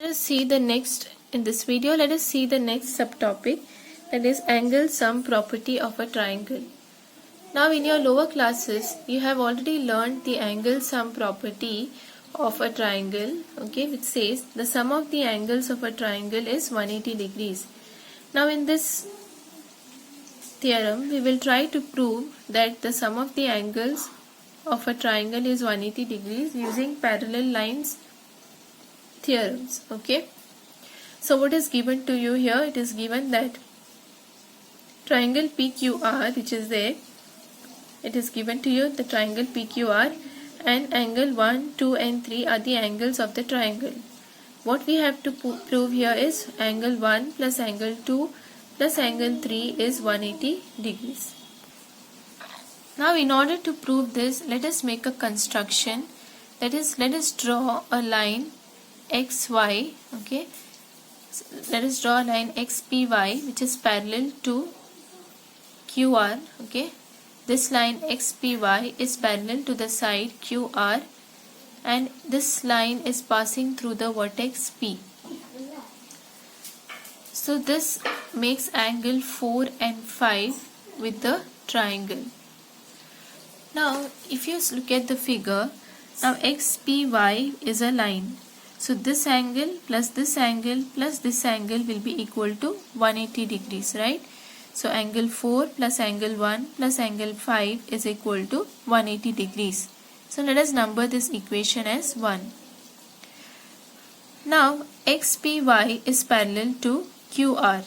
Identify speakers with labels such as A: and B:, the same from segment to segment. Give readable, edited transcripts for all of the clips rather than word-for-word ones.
A: Let us see the next in this video. Let us see the next subtopic, that is angle sum property of a triangle. Now in your lower classes you have already learned the angle sum property of a triangle, okay, which says the sum of the angles of a triangle is 180 degrees. Now in this theorem we will try to prove that the sum of the angles of a triangle is 180 degrees using parallel lines theorems. Okay, so what is given to you here? It is given that triangle PQR, which is there, it is given to you the triangle PQR, and angle 1, 2 and 3 are the angles of the triangle. What we have to prove here is angle 1 plus angle 2 plus angle 3 is 180 degrees. Now in order to prove this, let us make a construction, that is, let us draw a line XY, okay, so let us draw a line XPY which is parallel to QR, okay. This line XPY is parallel to the side QR and this line is passing through the vertex P. So this makes angle 4 and 5 with the triangle. Now if you look at the figure, now XPY is a line. So this angle plus this angle plus this angle will be equal to 180 degrees, right? So angle 4 plus angle 1 plus angle 5 is equal to 180 degrees. So let us number this equation as 1. Now XPY is parallel to QR.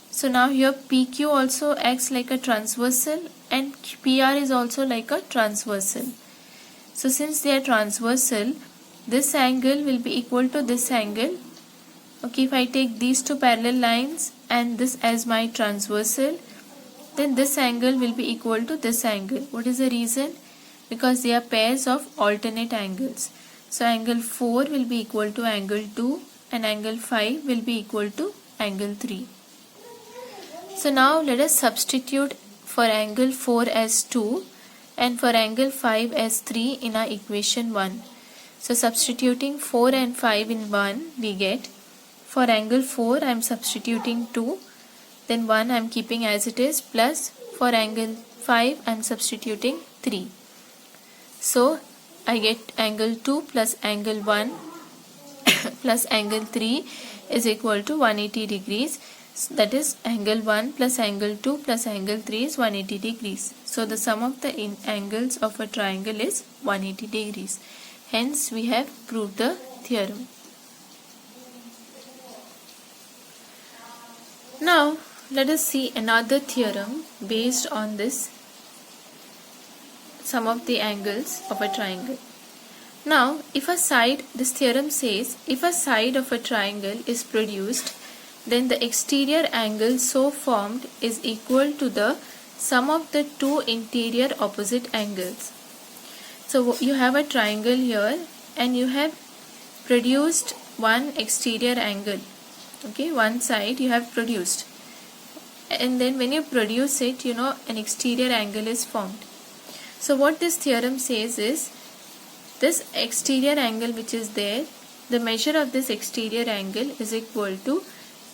A: So now here PQ also acts like a transversal and PR is also like a transversal. So since they are transversal, this angle will be equal to this angle. Okay, if I take these two parallel lines and this as my transversal, then this angle will be equal to this angle. What is the reason? Because they are pairs of alternate angles. So angle 4 will be equal to angle 2 and angle 5 will be equal to angle 3. So now let us substitute for angle 4 as 2 and for angle 5 as 3 in our equation 1. So substituting 4 and 5 in 1, we get, for angle 4 I am substituting 2, then 1 I am keeping as it is, plus for angle 5 I am substituting 3. So I get angle 2 plus angle 1 plus angle 3 is equal to 180 degrees. So that is angle 1 plus angle 2 plus angle 3 is 180 degrees. So the sum of the angles of a triangle is 180 degrees. Hence we have proved the theorem. Now let us see another theorem based on this sum of the angles of a triangle. Now if a side, this theorem says, if a side of a triangle is produced, then the exterior angle so formed is equal to the sum of the two interior opposite angles. So you have a triangle here and you have produced one exterior angle, okay, one side you have produced, and then when you produce it, you know, an exterior angle is formed. So what this theorem says is, this exterior angle which is there, the measure of this exterior angle is equal to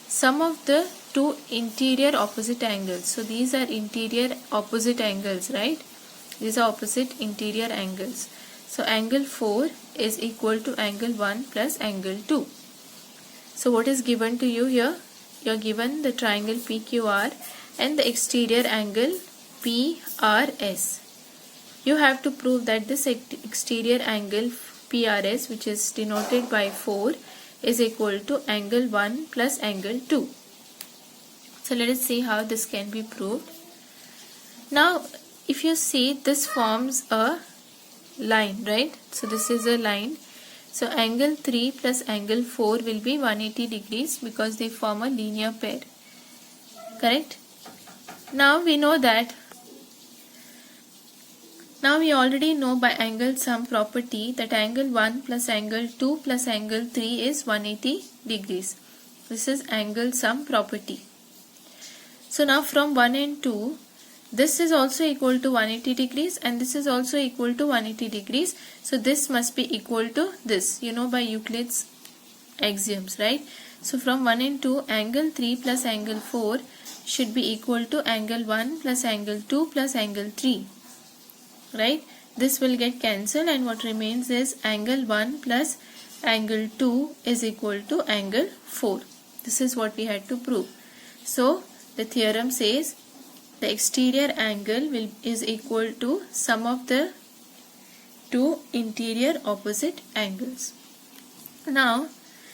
A: sum of the two interior opposite angles. So these are interior opposite angles, right? These are opposite interior angles. So angle 4 is equal to angle 1 plus angle 2. So what is given to you here? You are given the triangle PQR and the exterior angle PRS. You have to prove that this exterior angle PRS, which is denoted by 4, is equal to angle 1 plus angle 2. So let us see how this can be proved. Now if you see, this forms a line, right? So this is a line. So angle 3 plus angle 4 will be 180 degrees because they form a linear pair. Correct? Now we know that, now we already know by angle sum property that angle 1 plus angle 2 plus angle 3 is 180 degrees. This is angle sum property. So now from 1 and 2, this is also equal to 180 degrees and this is also equal to 180 degrees. So this must be equal to this, you know, by Euclid's axioms, right? So from 1 and 2, angle 3 plus angle 4 should be equal to angle 1 plus angle 2 plus angle 3, right? This will get cancelled and what remains is angle 1 plus angle 2 is equal to angle 4. This is what we had to prove. So the theorem says the exterior angle is equal to sum of the two interior opposite angles. Now,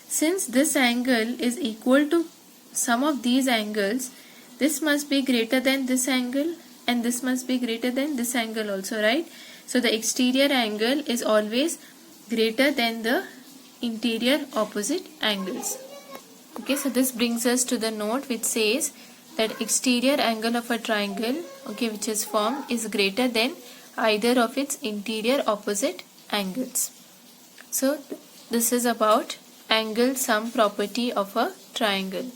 A: since this angle is equal to sum of these angles, this must be greater than this angle and this must be greater than this angle also, right? So the exterior angle is always greater than the interior opposite angles. Okay, so this brings us to the note which says that exterior angle of a triangle, okay, which is formed is greater than either of its interior opposite angles. So this is about angle sum property of a triangle.